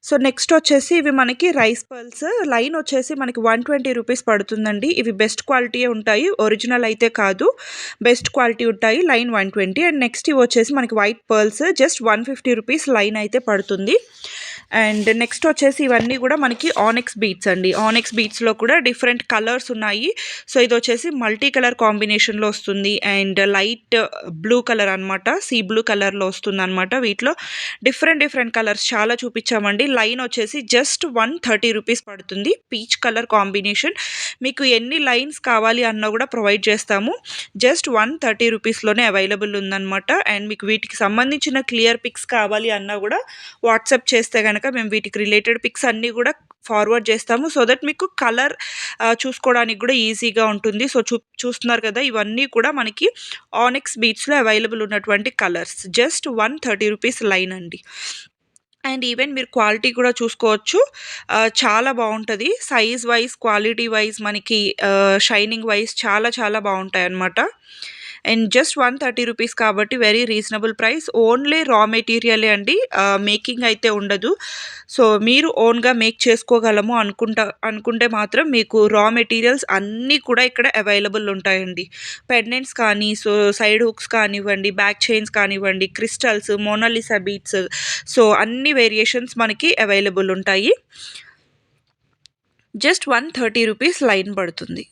So next వచ్చేసి ఇవి మనకి రైస్ పర్ల్స్ లైన్ వచ్చేసి మనకి 120 రూపీస్ పడుతుందండి. ఇవి బెస్ట్ క్వాలిటీయే ఉంటాయి, ఒరిజినల్ అయితే కాదు, బెస్ట్ క్వాలిటీ ఉంటాయి. లైన్ 120. అండ్ నెక్స్ట్ ఇవి వచ్చేసి మనకి white pearls just 150 rupees line అయితే పడుతుంది. అండ్ నెక్స్ట్ వచ్చేసి ఇవన్నీ కూడా మనకి ఆనెక్స్ బీట్స్ అండి. ఆనెక్స్ బీట్స్లో కూడా డిఫరెంట్ కలర్స్ ఉన్నాయి. సో ఇది వచ్చేసి మల్టీ కలర్ కాంబినేషన్లో వస్తుంది అండ్ లైట్ బ్లూ కలర్ అనమాట, సీ బ్లూ కలర్లో వస్తుంది అనమాట. వీటిలో డిఫరెంట్ కలర్స్ చాలా చూపించామండి. లైన్ వచ్చేసి జస్ట్ 130 రూపీస్ పడుతుంది. Peach colour combination. మీకు ఎన్ని లైన్స్ కావాలి అన్నా కూడా ప్రొవైడ్ చేస్తాము. జస్ట్ 130 రూపీస్లోనే అవైలబుల్ ఉందన్నమాట. అండ్ మీకు వీటికి సంబంధించిన క్లియర్ పిక్స్ కావాలి అన్నా కూడా వాట్సాప్ చేస్తే కనుక మేము వీటికి రిలేటెడ్ పిక్స్ అన్నీ కూడా ఫార్వర్డ్ చేస్తాము. సో దట్ మీకు కలర్ చూసుకోవడానికి కూడా ఈజీగా ఉంటుంది. సో చూస్తున్నారు కదా, ఇవన్నీ కూడా మనకి ఆనెక్స్ బీట్స్లో అవైలబుల్ ఉన్నటువంటి కలర్స్. జస్ట్ 130 రూపీస్ లైన్ అండి. అండ్ ఈవెన్ మీరు క్వాలిటీ కూడా చూసుకోవచ్చు, చాలా బాగుంటుంది. సైజ్ వైజ్, క్వాలిటీ వైజ్, మనకి షైనింగ్ వైజ్ చాలా బాగుంటాయి అన్నమాట. అండ్ జస్ట్ 130 రూపీస్ కాబట్టి వెరీ రీజనబుల్ ప్రైస్. ఓన్లీ రా మెటీరియలే అండి, మేకింగ్ అయితే ఉండదు. సో మీరు ఓన్గా మేక్ చేసుకోగలము అనుకుంటే మాత్రం మీకు రా మెటీరియల్స్ అన్నీ కూడా ఇక్కడ అవైలబుల్ ఉంటాయండి. పెండెంట్స్ కానీ, సో సైడ్ హుక్స్ కానివ్వండి, బ్యాక్ చైన్స్ కానివ్వండి, క్రిస్టల్స్, మోనాలిసా బీట్స్, సో అన్ని వేరియేషన్స్ మనకి అవైలబుల్ ఉంటాయి. జస్ట్ 130 రూపీస్ లైన్ పడుతుంది.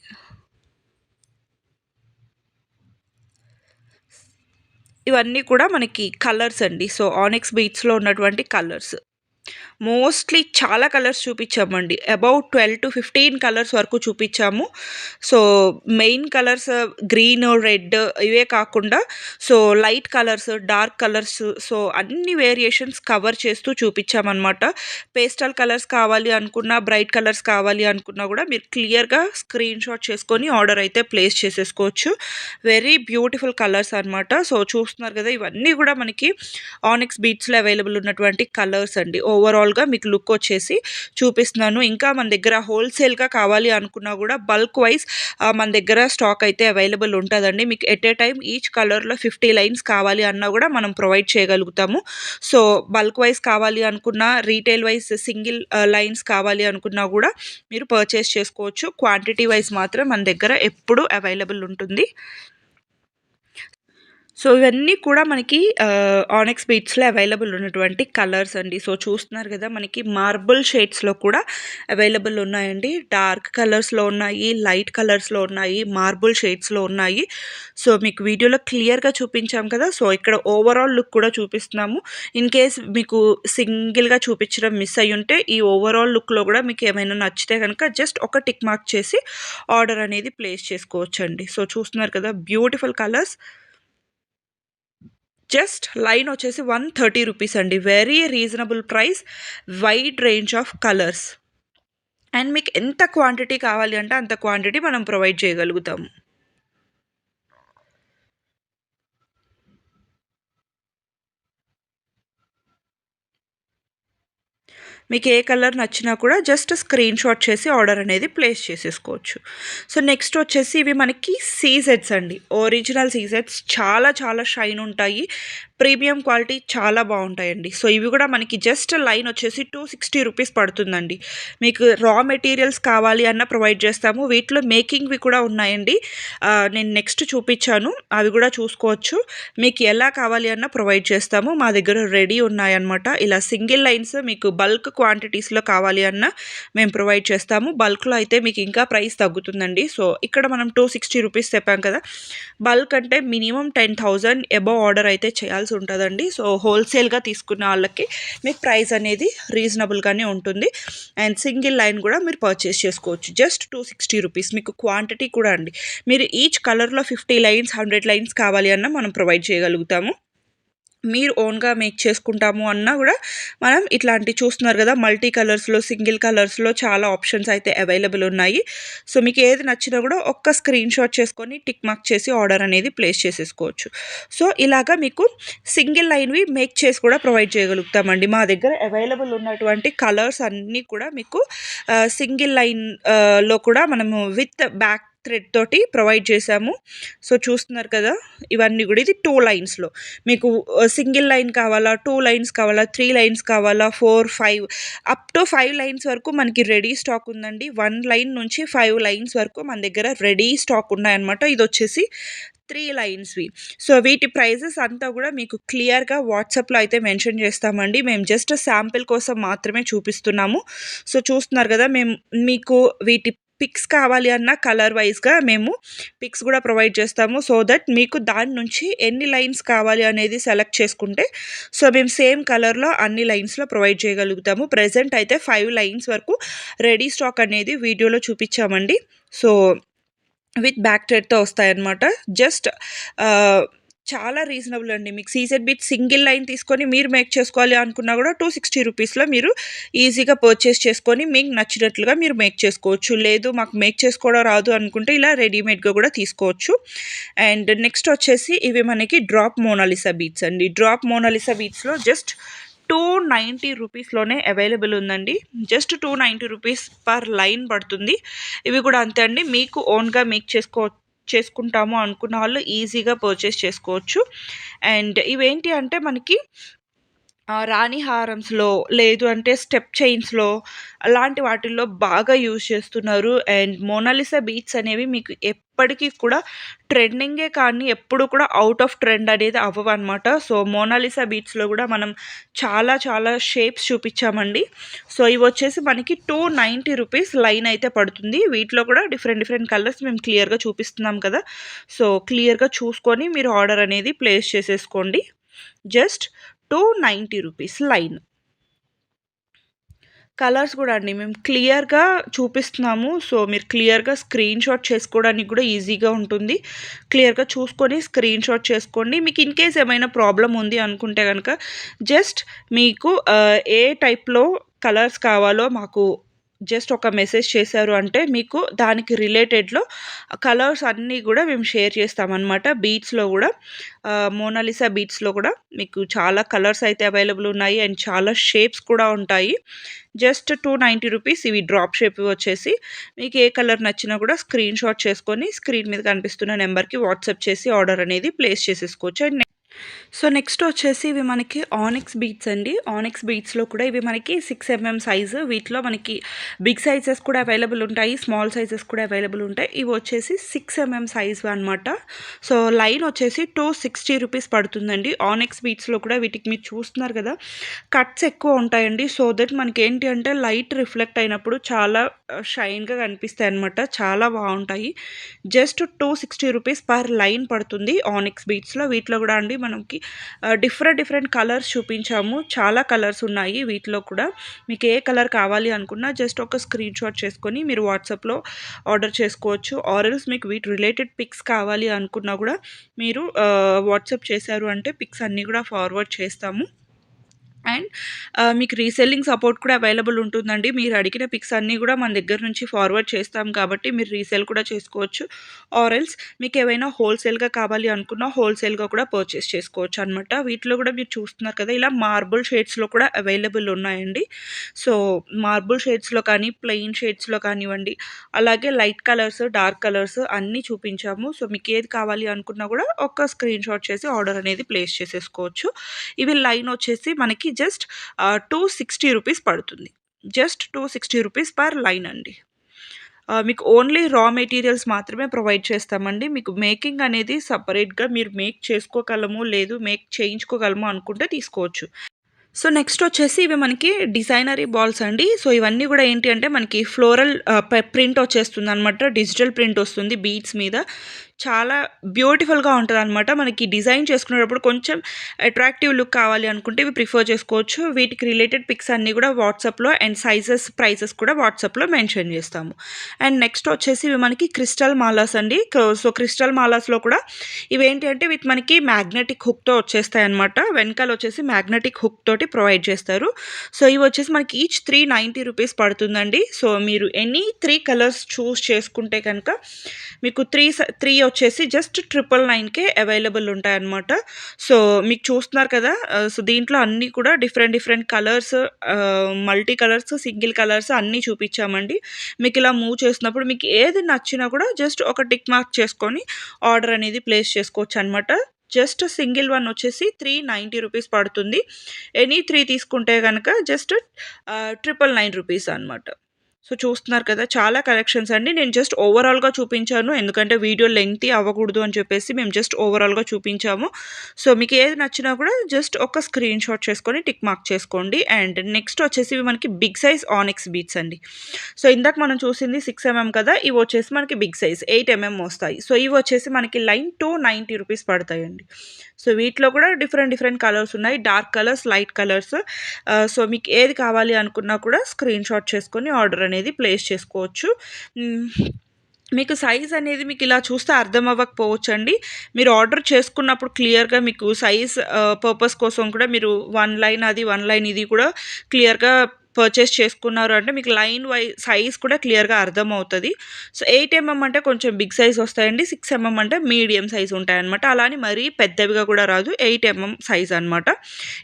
ఇవన్నీ కూడా మనకి కలర్స్ అండి. సో ఆనెక్స్ బీట్స్లో ఉన్నటువంటి కలర్స్ మోస్ట్లీ చాలా కలర్స్ చూపించామండి. అబౌట్ 12 to 15 కలర్స్ వరకు చూపించాము. So main colours green, red ఇవే కాకుండా so light colours, dark colours, so అన్ని వేరియేషన్స్ కవర్ చేస్తూ చూపించామన్నమాట. పేస్టల్ కలర్స్ కావాలి అనుకున్నా, బ్రైట్ కలర్స్ కావాలి అనుకున్నా కూడా మీరు క్లియర్గా స్క్రీన్ షాట్ చేసుకొని ఆర్డర్ అయితే ప్లేస్ చేసేసుకోవచ్చు. వెరీ బ్యూటిఫుల్ కలర్స్ అనమాట. సో చూస్తున్నారు కదా, ఇవన్నీ కూడా మనకి ఆనెక్స్ బీట్స్లో అవైలబుల్ ఉన్నటువంటి కలర్స్ అండి. ఓవరాల్గా మీకు లుక్ వచ్చేసి చూపిస్తున్నాను. ఇంకా మన దగ్గర హోల్సేల్గా కావాలి అనుకున్నా కూడా బల్క్ వైజ్ మన దగ్గర స్టాక్ అయితే అవైలబుల్ ఉంటుందండి. మీకు ఎట్ ఏ టైం ఈచ్ కలర్లో 50 లైన్స్ కావాలి అన్నా కూడా మనం ప్రొవైడ్ చేయగలుగుతాము. సో బల్క్ వైజ్ కావాలి అనుకున్నా, రీటైల్ వైజ్ సింగిల్ లైన్స్ కావాలి అనుకున్నా కూడా మీరు పర్చేస్ చేసుకోవచ్చు. క్వాంటిటీ వైజ్ మాత్రం మన దగ్గర ఎప్పుడూ అవైలబుల్ ఉంటుంది. సో ఇవన్నీ కూడా మనకి ఆనెక్స్ బీట్స్లో అవైలబుల్ ఉన్నటువంటి కలర్స్ అండి. సో చూస్తున్నారు కదా, మనకి మార్బుల్ షేడ్స్లో కూడా అవైలబుల్ ఉన్నాయండి. డార్క్ కలర్స్లో ఉన్నాయి, లైట్ కలర్స్లో ఉన్నాయి, మార్బుల్ షేడ్స్లో ఉన్నాయి. సో మీకు వీడియోలో క్లియర్గా చూపించాం కదా, సో ఇక్కడ ఓవరాల్ లుక్ కూడా చూపిస్తున్నాము. ఇన్ కేస్ మీకు సింగిల్గా చూపించడం మిస్ అయ్యి ఉంటే ఈ ఓవరాల్ లుక్లో కూడా మీకు ఏమైనా నచ్చితే కనుక జస్ట్ ఒక టిక్ మార్క్ చేసి ఆర్డర్ అనేది ప్లేస్ చేసుకోవచ్చండి. సో చూస్తున్నారు కదా, బ్యూటిఫుల్ కలర్స్. జస్ట్ లైన్ వచ్చేసి 130 రూపీస్ అండి. Very reasonable price, wide range of colours. And మీకు ఎంత క్వాంటిటీ కావాలి అంటే అంత క్వాంటిటీ మనం ప్రొవైడ్ చేయగలుగుతాము. మీకు ఏ కలర్ నచ్చినా కూడా జస్ట్ స్క్రీన్ షాట్ చేసి ఆర్డర్ అనేది ప్లేస్ చేసేసుకోవచ్చు. సో నెక్స్ట్ వచ్చేసి ఇవి మనకి సీజెట్స్ అండి. ఒరిజినల్ సీజెట్స్ చాలా షైన్ ఉంటాయి, ప్రీమియం క్వాలిటీ చాలా బాగుంటాయండి. సో ఇవి కూడా మనకి జస్ట్ లైన్ వచ్చేసి 260 రూపీస్ పడుతుందండి. మీకు రా మెటీరియల్స్ కావాలి అన్న ప్రొవైడ్ చేస్తాము. వీటిలో మేకింగ్వి కూడా ఉన్నాయండి, నేను నెక్స్ట్ చూపించాను, అవి కూడా చూసుకోవచ్చు. మీకు ఎలా కావాలి అన్న ప్రొవైడ్ చేస్తాము. మా దగ్గర రెడీ ఉన్నాయన్నమాట. ఇలా సింగిల్ లైన్స్ మీకు బల్క్ క్వాంటిటీస్లో కావాలి అన్న మేము ప్రొవైడ్ చేస్తాము. బల్క్లో అయితే మీకు ఇంకా ప్రైస్ తగ్గుతుందండి. సో ఇక్కడ మనం 260 రూపీస్ చెప్పాం కదా, బల్క్ అంటే మినిమం 10,000 అబవ్ ఆర్డర్ అయితే చేయాల్సి ఉంటుందండి. సో హోల్సేల్గా తీసుకున్న వాళ్ళకి మీకు ప్రైస్ అనేది రీజనబుల్గానే ఉంటుంది. అండ్ సింగిల్ లైన్ కూడా మీరు పర్చేస్ చేసుకోవచ్చు. Just 260 rupees. మీకు క్వాంటిటీ కూడా అండి, మీరు ఈచ్ కలర్లో 50 లైన్స్ 100 లైన్స్ కావాలి అన్న మనం ప్రొవైడ్ చేయగలుగుతాము. మీరు ఓన్గా మేక్ చేసుకుంటాము అన్నా కూడా మనం ఇట్లాంటి చూస్తున్నారు కదా, మల్టీ కలర్స్లో, సింగిల్ కలర్స్లో చాలా ఆప్షన్స్ అయితే అవైలబుల్ ఉన్నాయి. సో మీకు ఏది నచ్చినా కూడా ఒక్క స్క్రీన్ షాట్ చేసుకొని టిక్ మార్క్ చేసి ఆర్డర్ అనేది ప్లేస్ చేసేసుకోవచ్చు. సో ఇలాగా మీకు సింగిల్ లైన్వి మేక్ చేసి కూడా ప్రొవైడ్ చేయగలుగుతామండి. మా దగ్గర అవైలబుల్ ఉన్నటువంటి కలర్స్ అన్నీ కూడా మీకు సింగిల్ లైన్లో కూడా మనము విత్ బ్యాక్ థ్రెడ్ తోటి ప్రొవైడ్ చేశాము. సో చూస్తున్నారు కదా, ఇవన్నీ కూడా ఇది 2 లైన్స్లో మీకు సింగిల్ లైన్ కావాలా, 2 లైన్స్ కావాలా, 3 లైన్స్ కావాలా, 4, 5 అప్ టు 5 లైన్స్ వరకు మనకి రెడీ స్టాక్ ఉందండి. 1 లైన్ నుంచి 5 లైన్స్ వరకు మన దగ్గర రెడీ స్టాక్ ఉన్నాయన్నమాట. ఇది వచ్చేసి 3 లైన్స్వి. సో వీటి ప్రైజెస్ అంతా కూడా మీకు క్లియర్గా వాట్సాప్లో అయితే మెన్షన్ చేస్తామండి. మేము జస్ట్ శాంపిల్ కోసం మాత్రమే చూపిస్తున్నాము. సో చూస్తున్నారు కదా, మేము మీకు వీటి పిక్స్ కావాలి అన్న కలర్ వైజ్గా మేము పిక్స్ కూడా ప్రొవైడ్ చేస్తాము. సో దట్ మీకు దాని నుంచి ఎన్ని లైన్స్ కావాలి అనేది సెలెక్ట్ చేసుకుంటే సో మేము సేమ్ కలర్లో అన్ని లైన్స్లో ప్రొవైడ్ చేయగలుగుతాము. ప్రెజెంట్ అయితే 5 లైన్స్ వరకు రెడీ స్టాక్ అనేది వీడియోలో చూపించామండి. సో విత్ బ్యాక్ థ్రెడ్తో వస్తాయన్నమాట. జస్ట్ చాలా రీజనబుల్ అండి. మీకు సీజెడ్ బీట్ సింగిల్ లైన్ తీసుకొని మీరు మేక్ చేసుకోవాలి అనుకున్నా కూడా 260 రూపీస్లో మీరు ఈజీగా పర్చేస్ చేసుకొని మీకు నచ్చినట్లుగా మీరు మేక్ చేసుకోవచ్చు. లేదు మాకు మేక్ చేసుకోవడం రాదు అనుకుంటే ఇలా రెడీమేడ్గా కూడా తీసుకోవచ్చు. అండ్ నెక్స్ట్ వచ్చేసి ఇవి మనకి డ్రాప్ మోనాలిసా బీట్స్ అండి. డ్రాప్ మోనాలిసా బీట్స్లో జస్ట్ 290 రూపీస్లోనే అవైలబుల్ ఉందండి. జస్ట్ 290 రూపీస్ పర్ లైన్ పడుతుంది. ఇవి కూడా అంతే అండి. మీకు ఓన్గా మేక్ చేసుకుంటాము అనుకున్న వాళ్ళు ఈజీగా పర్చేస్ చేసుకోవచ్చు. అండ్ ఇవేంటి అంటే మనకి రాణి హారమ్స్లో లేదు అంటే స్టెప్ చైన్స్లో అలాంటి వాటిల్లో బాగా యూజ్ చేస్తున్నారు. అండ్ మోనాలిసా బీట్స్ అనేవి మీకు ఎప్పటికీ కూడా ట్రెండింగే కానీ ఎప్పుడు కూడా అవుట్ ఆఫ్ ట్రెండ్ అనేది అవ్వవన్నమాట. సో మోనాలిసా బీట్స్లో కూడా మనం చాలా చాలా షేప్స్ చూపించామండి. సో ఇవి వచ్చేసి మనకి 290 రూపీస్ లైన్ అయితే పడుతుంది. వీటిలో కూడా డిఫరెంట్ కలర్స్ మేము క్లియర్గా చూపిస్తున్నాం కదా. సో క్లియర్గా చూసుకొని మీరు ఆర్డర్ అనేది ప్లేస్ చేసేసుకోండి. Just 290 rupees line. కలర్స్ కూడా అండి మేము క్లియర్గా చూపిస్తున్నాము. సో మీరు క్లియర్గా స్క్రీన్ షాట్ చేసుకోవడానికి కూడా ఈజీగా ఉంటుంది. క్లియర్గా చూసుకొని స్క్రీన్ షాట్ చేసుకోండి. మీకు ఇన్ కేస్ ఏమైనా ప్రాబ్లం ఉంది అనుకుంటే కనుక జస్ట్ మీకు ఏ టైప్లో కలర్స్ కావాలో మాకు జస్ట్ ఒక మెసేజ్ చేశారు అంటే మీకు దానికి రిలేటెడ్లో కలర్స్ అన్నీ కూడా మేము షేర్ చేస్తామన్నమాట. బీట్స్లో కూడా మోనాలిసా బీట్స్లో కూడా మీకు చాలా కలర్స్ అయితే అవైలబుల్ ఉన్నాయి అండ్ చాలా షేప్స్ కూడా ఉంటాయి. జస్ట్ 290 రూపీస్ ఇవి డ్రాప్ షేప్ వచ్చేసి మీకు ఏ కలర్ నచ్చినా కూడా స్క్రీన్ షాట్ చేసుకొని స్క్రీన్ మీద కనిపిస్తున్న నెంబర్కి వాట్సాప్ చేసి ఆర్డర్ అనేది ప్లేస్ చేసేసుకోవచ్చు. అండ్ సో నెక్స్ట్ వచ్చేసి ఇవి మనకి ఆనిక్స్ బీట్స్ అండి. ఆనిక్స్ బీట్స్లో కూడా ఇవి మనకి 6 mm సైజు. వీటిలో మనకి బిగ్ సైజెస్ కూడా అవైలబుల్ ఉంటాయి, స్మాల్ సైజెస్ కూడా అవైలబుల్ ఉంటాయి. ఇవి వచ్చేసి 6 mm సైజు అనమాట. సో లైన్ వచ్చేసి 260 రూపీస్ పడుతుందండి. ఆనిక్స్ బీట్స్లో కూడా వీటికి మీరు చూస్తున్నారు కదా కట్స్ ఎక్కువ ఉంటాయండి. సో దట్ మనకి ఏంటి అంటే లైట్ రిఫ్లెక్ట్ అయినప్పుడు చాలా షైన్గా కనిపిస్తాయి అనమాట. చాలా బాగుంటాయి. జస్ట్ 260 రూపీస్ పర్ లైన్ పడుతుంది ఆనిక్స్ బీట్స్లో. వీటిలో కూడా అండి మనకి డిఫరెంట్ కలర్స్ చూపించాము. చాలా కలర్స్ ఉన్నాయి వీటిలో కూడా. మీకు ఏ కలర్ కావాలి అనుకున్నా జస్ట్ ఒక స్క్రీన్ షాట్ చేసుకొని మీరు వాట్సాప్లో ఆర్డర్ చేసుకోవచ్చు. ఆర్ఎల్స్ మీకు వీటి రిలేటెడ్ పిక్స్ కావాలి అనుకున్నా కూడా మీరు వాట్సాప్ చేశారు అంటే పిక్స్ అన్నీ కూడా ఫార్వర్డ్ చేస్తాము. అండ్ మీకు రీసెల్లింగ్ సపోర్ట్ కూడా అవైలబుల్ ఉంటుందండి. మీరు అడిగిన పిక్స్ అన్నీ కూడా మన దగ్గర నుంచి ఫార్వర్డ్ చేస్తాం కాబట్టి మీరు రీసేల్ కూడా చేసుకోవచ్చు. ఆర్ఎల్స్ మీకు ఏవైనా హోల్సేల్గా కావాలి అనుకున్నా హోల్సేల్గా కూడా పర్చేస్ చేసుకోవచ్చు అనమాట. వీటిలో కూడా మీరు చూస్తున్నారు కదా ఇలా మార్బుల్ షేడ్స్లో కూడా అవైలబుల్ ఉన్నాయండి. సో మార్బుల్ షేడ్స్లో కానీ ప్లెయిన్ షేడ్స్లో కానివ్వండి, అలాగే లైట్ కలర్స్ డార్క్ కలర్స్ అన్నీ చూపించాము. సో మీకు ఏది కావాలి అనుకున్నా కూడా ఒక స్క్రీన్ షాట్ చేసి ఆర్డర్ అనేది ప్లేస్ చేసేసుకోవచ్చు. ఇవి లైన్ వచ్చేసి మనకి జస్ట్ 260 రూపీస్ పడుతుంది. జస్ట్ 260 రూపీస్ పర్ లైన్ అండి. మీకు ఓన్లీ రా మెటీరియల్స్ మాత్రమే ప్రొవైడ్ చేస్తామండి. మీకు మేకింగ్ అనేది సపరేట్గా మీరు మేక్ చేసుకోగలము, లేదు మేక్ చేయించుకోగలము అనుకుంటే తీసుకోవచ్చు. సో నెక్స్ట్ వచ్చేసి ఇవి మనకి డిజైనరీ బాల్స్ అండి. సో ఇవన్నీ కూడా ఏంటి అంటే మనకి ఫ్లోరల్ ప్రింట్ వచ్చేస్తుంది అనమాట. డిజిటల్ ప్రింట్ వస్తుంది బీడ్స్ మీద. చాలా బ్యూటిఫుల్గా ఉంటుంది అనమాట. మనకి డిజైన్ చేసుకునేటప్పుడు కొంచెం అట్రాక్టివ్ లుక్ కావాలి అనుకుంటే ఇవి ప్రిఫర్ చేసుకోవచ్చు. వీటికి రిలేటెడ్ పిక్స్ అన్నీ కూడా వాట్సాప్లో అండ్ సైజెస్ ప్రైసెస్ కూడా వాట్సాప్లో మెన్షన్ చేస్తాము. అండ్ నెక్స్ట్ వచ్చేసి ఇవి మనకి క్రిస్టల్ మాలాస్ అండి. సో క్రిస్టల్ మాలాస్లో కూడా ఇవేంటి అంటే వీటి మనకి మ్యాగ్నెటిక్ హుక్తో వచ్చేస్తాయి అనమాట. వెనకాల వచ్చేసి మ్యాగ్నెటిక్ హుక్ తోటి ప్రొవైడ్ చేస్తారు. సో ఇవి వచ్చేసి మనకి ఈచ్ 390 రూపీస్ పడుతుందండి. సో మీరు ఎనీ 3 కలర్స్ చూస్ చేసుకుంటే కనుక మీకు త్రీ వచ్చేసి జస్ట్ 999కే అవైలబుల్ ఉంటాయన్నమాట. సో, మీకు చూస్తున్నారు కదా! సో, దీంట్లో అన్నీ కూడా different colours, multi colours, single colours అన్నీ చూపిచ్చామండి. మీకిలా మూవ్ చేసినప్పుడు మీకు ఏది నచ్చినా కూడా జస్ట్ ఒక టిక్ మార్క్ చేసుకొని ఆర్డర్ అనేది ప్లేస్ చేసుకోవచ్చనమాట. జస్ట్ సింగిల్ వన్ వచ్చేసి 390 రూపీస్ పడుతుంది. ఎనీ 3 తీసుకుంటే గనక జస్ట్ 999 రూపీస్ అనమాట. సో, చూస్తున్నారు కదా! చాలా కలెక్షన్స్ అండి. నేను జస్ట్ ఓవరాల్‌గా చూపించాను. ఎందుకంటే వీడియో లెంగ్తీ అవ్వకూడదు అని చెప్పేసి మేము జస్ట్ ఓవరాల్‌గా చూపించాము. సో, మీకు ఏది నచ్చినా కూడా జస్ట్ ఒక స్క్రీన్‌షాట్ చేసుకొని టిక్ మార్క్ చేసుకోండి. అండ్ నెక్స్ట్ వచ్చేసి ఇవి మనకి బిగ్ సైజ్ ఆనిక్స్ బీడ్స్ అండి. సో, ఇందాక మనం చూసింది 6 కదా! ఇవి వచ్చేసి మనకి బిగ్ సైజ్ 8 వస్తాయి. సో, ఇవి వచ్చేసి మనకి లైన్ 290 రూపీస్ పడతాయండి. సో, వీటిలో కూడా డిఫరెంట్ కలర్స్ ఉన్నాయి. Dark colours, light colours. So, మీకు ఏది కావాలి అనుకున్నా కూడా స్క్రీన్‌షాట్ చేసుకొని ఆర్డర్ అనేది ప్లేస్ చేసుకోవచ్చు. హ్మ్. మీకు సైజ్ అనేది మీకు ఇలా చూస్తే అర్థం అవ్వకపోవచ్చండి. మీరు ఆర్డర్ చేసుకున్నప్పుడు క్లియర్‌గా మీకు సైజ్ పర్పస్ కోసం కూడా మీరు 1 లైన్ అది, 1 లైన్ ఇది కూడా క్లియర్‌గా పర్చేస్ చేసుకున్నారు అంటే మీకు లైన్ సైజ్ కూడా క్లియర్‌గా అర్థమవుతది. సో, 8 అంటే కొంచెం బిగ్ సైజ్ వస్తాయండి. 6 అంటే మీడియం సైజ్ ఉంటాయన్నమాట. అలా అని మరీ పెద్దవిగా కూడా రాదు. 8 సైజ్ అనమాట.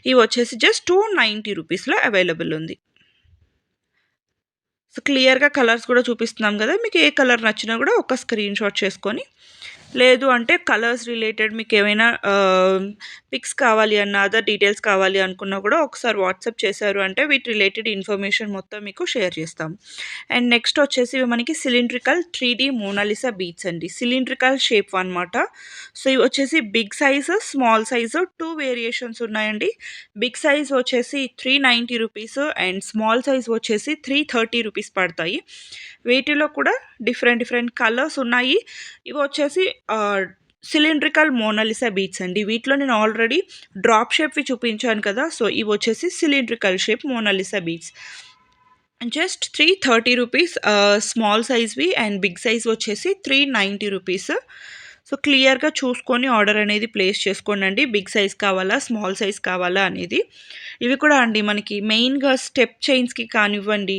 ఇవి వచ్చేసి జస్ట్ 290 రూపీస్‌లో అవైలబుల్ ఉంది. సో, క్లియర్‌గా కలర్స్ కూడా చూపిస్తున్నాం గదా! మీకు ఏ కలర్ నచ్చినా కూడా ఒక స్క్రీన్‌షాట్ చేసుకొని, లేదు అంటే కలర్స్ రిలేటెడ్ మీకేమైనా పిక్స్ కావాలి అన్నా, అదర్ డీటెయిల్స్ కావాలి అనుకున్నా కూడా ఒకసారి వాట్సాప్ చేశారు అంటే వీటి రిలేటెడ్ ఇన్ఫర్మేషన్ మొత్తం మీకు షేర్ చేస్తాం. అండ్ నెక్స్ట్ వచ్చేసి ఇవి మనకి సిలిండ్రికల్ 3D మోనాలిసా బీడ్స్ అండి. సిలిండ్రికల్ షేప్ అనమాట. సో, ఇవి వచ్చేసి big size, small size 2 variations ఉన్నాయండి. బిగ్ సైజ్ వచ్చేసి 390 రూపీస్ అండ్ స్మాల్ సైజ్ వచ్చేసి 330 రూపీస్ పడతాయి. వీటిలో కూడా డిఫరెంట్ కలర్స్ ఉన్నాయి. ఇవి వచ్చేసి సిలిండ్రికల్ మోనాలిసా బీడ్స్ అండి. వీటిలో నేను ఆల్రెడీ డ్రాప్ షేప్‌వి చూపించాను కదా! సో, ఇవి వచ్చేసి cylindrical shape Mona Lisa beads. Just 330 rupees small సైజ్‌వి అండ్ బిగ్ సైజ్ వచ్చేసి 390 రూపీస్. సో, క్లియర్‌గా చూసుకొని ఆర్డర్ అనేది ప్లేస్ చేసుకోండండి. బిగ్ సైజ్ కావాలా? స్మాల్ సైజ్ కావాలా? అనేది. ఇవి కూడా అండి మనకి మెయిన్‌గా స్టెప్ చైన్స్‌కి కానివ్వండి,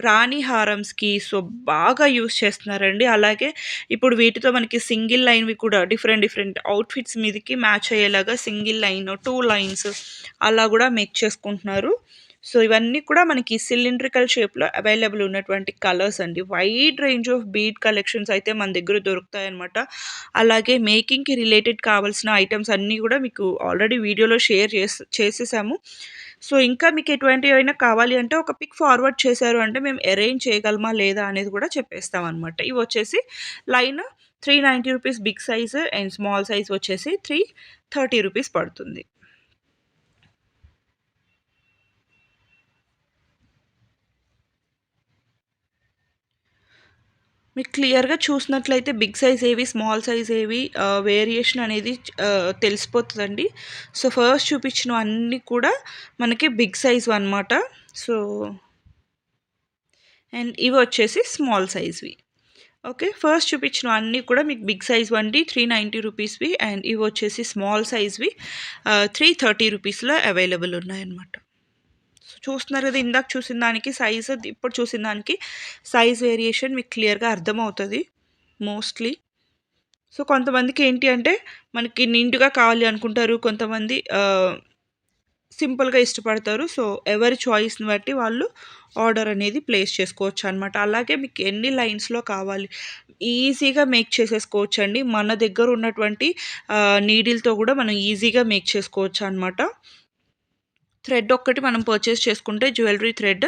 రాణి హారమ్స్‌కి సో, బాగా యూజ్ చేస్తున్నారండి. అలాగే ఇప్పుడు వీటితో మనకి సింగిల్ లైన్‌వి కూడా డిఫరెంట్ అవుట్‌ఫిట్స్ మీదకి మ్యాచ్ అయ్యేలాగా సింగిల్ లైన్, 2 లైన్స్ అలా కూడా మేక్ చేసుకుంటున్నారు. సో, ఇవన్నీ కూడా మనకి సిలిండ్రికల్ షేప్‌లో అవైలబుల్ ఉన్నటువంటి కలర్స్ అండి. Wide range of bead collections అయితే మన దగ్గర దొరుకుతాయన్నమాట. అలాగే మేకింగ్‌కి రిలేటెడ్ కావాల్సిన ఐటెమ్స్ అన్నీ కూడా మీకు ఆల్రెడీ వీడియోలో షేర్ చేసేసాము. సో, ఇంకా మీకు ఎటువంటివైనా కావాలి అంటే ఒక పిక్ ఫార్వర్డ్ చేశారు అంటే మేము అరేంజ్ చేయగలమా లేదా అనేది కూడా చెప్పేస్తామన్నమాట. ఇవొచ్చేసి line 390 rupees big size and small size వచ్చేసి 330 రూపీస్ పడుతుంది. మీకు క్లియర్‌గా చూసినట్లయితే బిగ్ సైజ్ ఏవి, స్మాల్ సైజ్ ఏవి వేరియేషన్ అనేది తెలిసిపోతదండి. సో, ఫస్ట్ చూపించినవన్నీ కూడా మనకి బిగ్ సైజ్‌వి అనమాట. సో, అండ్ ఇవి వచ్చేసి స్మాల్ సైజ్‌వి. ఓకే. ఫస్ట్ చూపించినవన్నీ కూడా మీకు బిగ్ సైజ్‌వి అండి. 390 రూపీస్‌వి అండ్ ఇవి వచ్చేసి స్మాల్ సైజ్‌వి 330 రూపీస్‌లో అవైలబుల్ ఉన్నాయన్నమాట. సో, చూస్తున్నారు కదా! ఇందాక చూసిన దానికి సైజు, ఇప్పుడు చూసిన దానికి సైజ్ వేరియేషన్ మీకు క్లియర్‌గా అర్థమవుతది మోస్ట్‌లీ. సో, కొంతమందికి ఏంటి అంటే మనకి నిండుగా కావాలి అనుకుంటారు. కొంతమంది సింపుల్‌గా ఇష్టపడతారు. సో, ఎవరి చాయిస్‌ని బట్టి వాళ్ళు ఆర్డర్ అనేది ప్లేస్ చేసుకోవచ్చనమాట. అలాగే మీకు ఎన్ని లైన్స్‌లో కావాలి ఈజీగా మేక్ చేసేసుకోవచ్చండి. మన దగ్గర ఉన్నటువంటి నీడిల్‌తో కూడా మనం ఈజీగా మేక్ చేసుకోవచ్చనమాట. థ్రెడ్ ఒక్కటి మనం పర్చేస్ చేసుకుంటే జ్యువెలరీ థ్రెడ్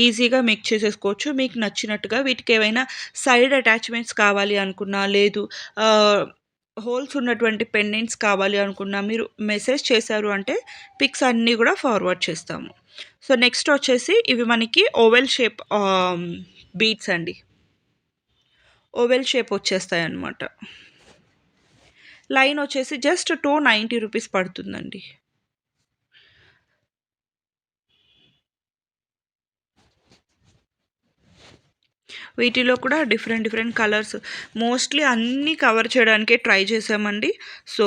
ఈజీగా మేక్ చేసేసుకోవచ్చు. మీకు నచ్చినట్టుగా వీటికేవైనా సైడ్ అటాచ్‌మెంట్స్ కావాలి అనుకున్నా, లేదు హోల్స్ ఉన్నటువంటి పెండెంట్స్ కావాలి అనుకున్నా మీరు మెసేజ్ చేశారు అంటే పిక్స్ అన్నీ కూడా ఫార్వర్డ్ చేస్తాము. సో, నెక్స్ట్ వచ్చేసి ఇవి మనకి ఓవెల్ షేప్ బీడ్స్ అండి. ఓవెల్ షేప్ వచ్చేస్తాయన్నమాట. లైన్ వచ్చేసి జస్ట్ 290 రూపీస్ పడుతుందండి. వీటిలో కూడా డిఫరెంట్ కలర్స్ మోస్ట్‌లీ అన్నీ కవర్ చేయడానికే ట్రై చేశామండి. సో,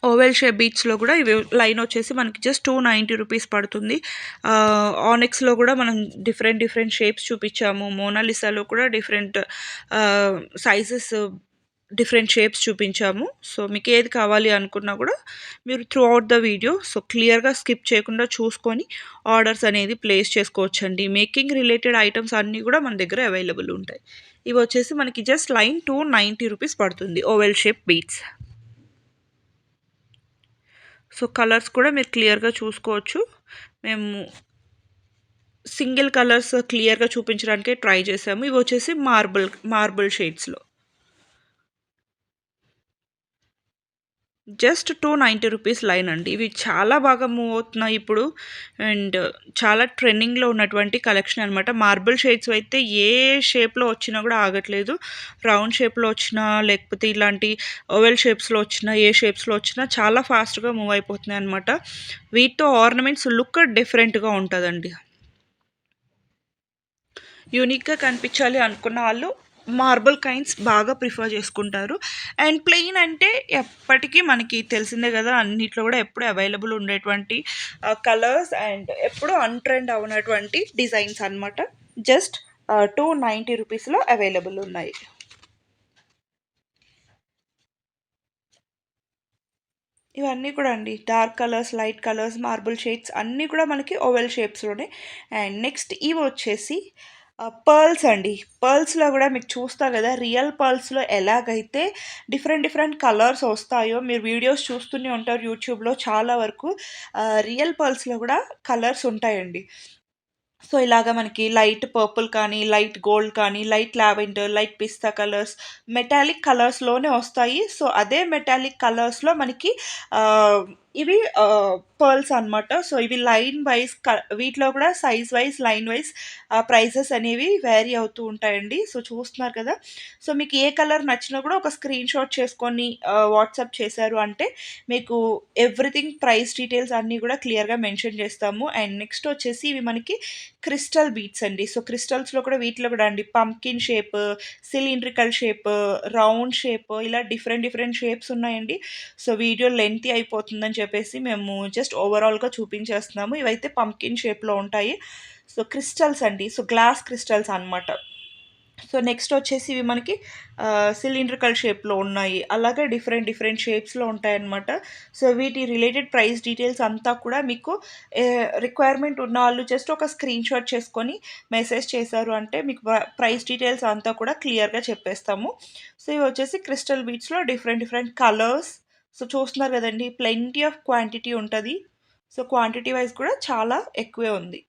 ఓవెల్ షేప్ బీడ్స్‌లో కూడా ఇవి లైన్ వచ్చేసి మనకి జస్ట్ 290 రూపీస్ పడుతుంది. ఆనిక్స్‌లో కూడా మనం డిఫరెంట్ షేప్స్ చూపించాము. మోనాలిసాలో కూడా డిఫరెంట్ సైజెస్ డిఫరెంట్ షేప్స్ చూపించాము. సో మీకు ఏది కావాలి అనుకున్నా కూడా మీరు త్రూ అవుట్ ద వీడియో క్లియర్గా స్కిప్ చేయకుండా చూసుకొని ఆర్డర్స్ అనేది ప్లేస్ చేసుకోవచ్చండి. మేకింగ్ రిలేటెడ్ ఐటమ్స్ అన్నీ కూడా మన దగ్గర అవైలబుల్ ఉంటాయి. ఇవి వచ్చేసి మనకి జస్ట్ లైన్ 290 రూపీస్ పడుతుంది, oval shape beads. So colours కూడా మీరు క్లియర్గా చూసుకోవచ్చు. మేము సింగిల్ కలర్స్ క్లియర్గా చూపించడానికే ట్రై చేసాము. ఇవి వచ్చేసి మార్బుల్ షేడ్స్లో జస్ట్ 290 రూపీస్ లైన్ అండి. ఇవి చాలా బాగా మూవ్ అవుతున్నాయి ఇప్పుడు, అండ్ చాలా ట్రెండింగ్లో ఉన్నటువంటి కలెక్షన్ అనమాట. మార్బుల్ షేడ్స్ అయితే ఏ షేప్లో వచ్చినా కూడా ఆగట్లేదు. రౌండ్ షేప్లో వచ్చినా, లేకపోతే ఇలాంటి ఓవెల్ షేప్స్లో వచ్చినా, ఏ షేప్స్లో వచ్చినా చాలా ఫాస్ట్గా మూవ్ అయిపోతున్నాయి అనమాట. వీటితో ఆర్నమెంట్స్ లుక్ డిఫరెంట్గా ఉంటుందండి. యూనిక్గా కనిపించాలి అనుకున్న వాళ్ళు మార్బుల్ కైండ్స్ బాగా ప్రిఫర్ చేసుకుంటారు. అండ్ ప్లెయిన్ అంటే ఎప్పటికీ మనకి తెలిసిందే కదా, అన్నిట్లో కూడా ఎప్పుడు అవైలబుల్ ఉండేటువంటి కలర్స్ అండ్ ఎప్పుడు అన్ట్రెండ్ అవునటువంటి డిజైన్స్ అనమాట. జస్ట్ 290 రూపీస్లో అవైలబుల్ ఉన్నాయి. ఇవన్నీ కూడా అండి dark colours, light colours, marble shades అన్నీ కూడా మనకి ఓవెల్ షేప్స్లోనే. అండ్ నెక్స్ట్ ఇవి వచ్చేసి పర్ల్స్ అండి. పర్ల్స్లో కూడా మీకు చూస్తా కదా, రియల్ పర్ల్స్లో ఎలాగైతే డిఫరెంట్ డిఫరెంట్ కలర్స్ వస్తాయో మీరు వీడియోస్ చూస్తూనే ఉంటారు యూట్యూబ్లో చాలా వరకు. రియల్ పర్ల్స్లో కూడా కలర్స్ ఉంటాయండి. సో ఇలాగ మనకి లైట్ పర్పుల్ కానీ, లైట్ గోల్డ్ కానీ, లైట్ లావెండర్, లైట్ పిస్తా కలర్స్, మెటాలిక్ కలర్స్లోనే వస్తాయి. సో అదే మెటాలిక్ కలర్స్లో మనకి ఇవి పర్ల్స్ అనమాట. సో ఇవి లైన్ వైజ్ వీటిలో కూడా size wise, line wise prices అనేవి వేరీ అవుతూ ఉంటాయండి. సో చూస్తున్నారు కదా. సో మీకు ఏ కలర్ నచ్చినా కూడా ఒక స్క్రీన్ షాట్ చేసుకొని వాట్సాప్ చేశారు అంటే మీకు ఎవ్రీథింగ్ ప్రైస్ డీటెయిల్స్ అన్నీ కూడా క్లియర్గా మెన్షన్ చేస్తాము. అండ్ నెక్స్ట్ వచ్చేసి ఇవి మనకి క్రిస్టల్ బీట్స్ అండి. సో క్రిస్టల్స్లో కూడా వీటిలో కూడా అండి pumpkin shape, cylindrical shape, round shape, ఇలా డిఫరెంట్ డిఫరెంట్ షేప్స్ ఉన్నాయండి. సో వీడియో లెంతీ అయిపోతుందని చెప్పేసి మేము జస్ట్ ఓవరాల్గా చూపించేస్తున్నాము. ఇవైతే పంకిన్ షేప్లో ఉంటాయి. సో క్రిస్టల్స్ అండి, సో గ్లాస్ క్రిస్టల్స్ అనమాట. సో నెక్స్ట్ వచ్చేసి ఇవి మనకి సిలిండ్రికల్ షేప్లో ఉన్నాయి, అలాగే డిఫరెంట్ డిఫరెంట్ షేప్స్లో ఉంటాయన్నమాట. సో వీటి రిలేటెడ్ ప్రైస్ డీటెయిల్స్ అంతా కూడా మీకు రిక్వైర్మెంట్ ఉన్న వాళ్ళు జస్ట్ ఒక స్క్రీన్ షాట్ చేసుకొని మెసేజ్ చేశారు అంటే మీకు ప్రైస్ డీటెయిల్స్ అంతా కూడా క్లియర్గా చెప్పేస్తాము. సో ఇవి వచ్చేసి క్రిస్టల్ బీట్స్లో డిఫరెంట్ డిఫరెంట్ కలర్స్. సో చూస్తున్నారు కదండి, ప్లెంటీ ఆఫ్ క్వాంటిటీ ఉంటుంది. సో క్వాంటిటీ వైజ్ కూడా చాలా ఎక్కువే ఉంది.